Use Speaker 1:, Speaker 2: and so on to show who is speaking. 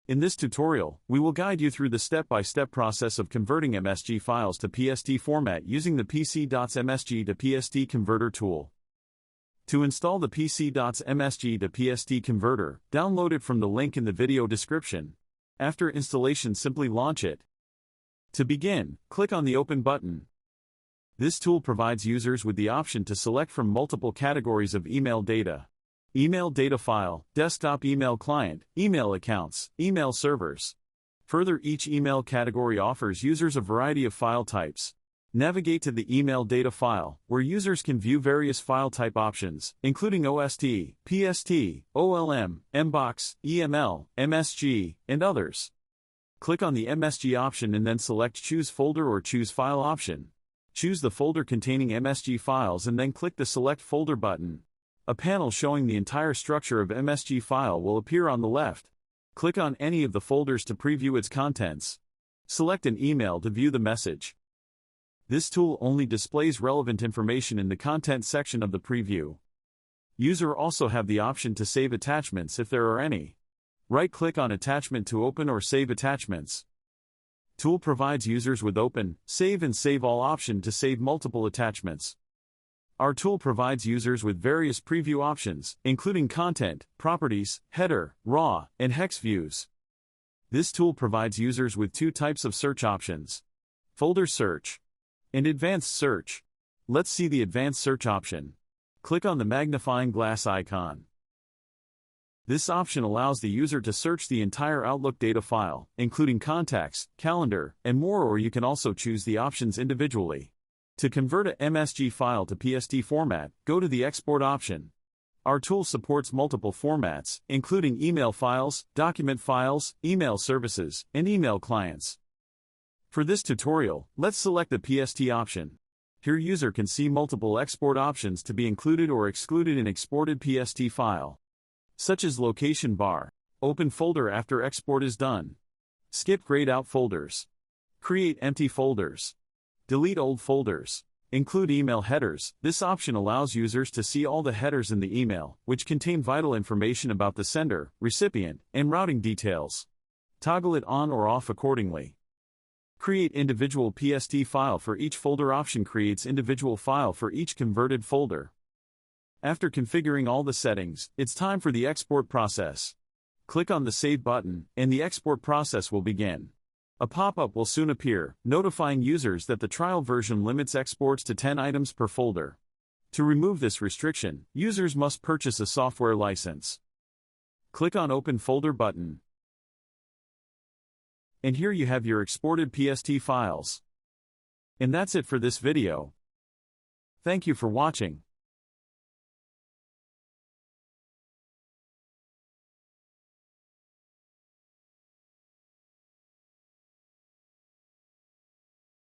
Speaker 1: In this tutorial, we will guide you through the step-by-step process of converting MSG files to PST format using the PC.MSG to PST converter tool. To install the PC.MSG to PST converter, download it from the link in the video description. After installation, simply launch it. To begin, click on the Open button. This tool provides users with the option to select from multiple categories of email data. Email data file, desktop email client, email accounts, email servers. Further, each email category offers users a variety of file types. Navigate to the email data file, where users can view various file type options, including OST, PST, OLM, MBOX, EML, MSG, and others. Click on the MSG option and then select Choose Folder or Choose File option. Choose the folder containing MSG files and then click the Select Folder button. A panel showing the entire structure of MSG file will appear on the left. Click on any of the folders to preview its contents. Select an email to view the message. This tool only displays relevant information in the content section of the preview. User also have the option to save attachments if there are any. Right-click on attachment to open or save attachments. Tool provides users with Open, Save and Save All option to save multiple attachments. Our tool provides users with various preview options, including content, properties, header, raw, and hex views. This tool provides users with two types of search options: folder search and advanced search. Let's see the advanced search option. Click on the magnifying glass icon. This option allows the user to search the entire Outlook data file, including contacts, calendar, and more, or you can also choose the options individually. To convert a MSG file to PST format, go to the Export option. Our tool supports multiple formats, including email files, document files, email services, and email clients. For this tutorial, let's select the PST option. Here user can see multiple export options to be included or excluded in exported PST file, such as location bar, open folder after export is done, skip grayed out folders, create empty folders, delete old folders, include email headers. This option allows users to see all the headers in the email, which contain vital information about the sender, recipient, and routing details. Toggle it on or off accordingly. Create individual PST file for each folder option creates individual file for each converted folder. After configuring all the settings, it's time for the export process. Click on the Save button, and the export process will begin. A pop-up will soon appear, notifying users that the trial version limits exports to 10 items per folder. To remove this restriction, users must purchase a software license. Click on Open Folder button. And here you have your exported PST files. And that's it for this video. Thank you for watching.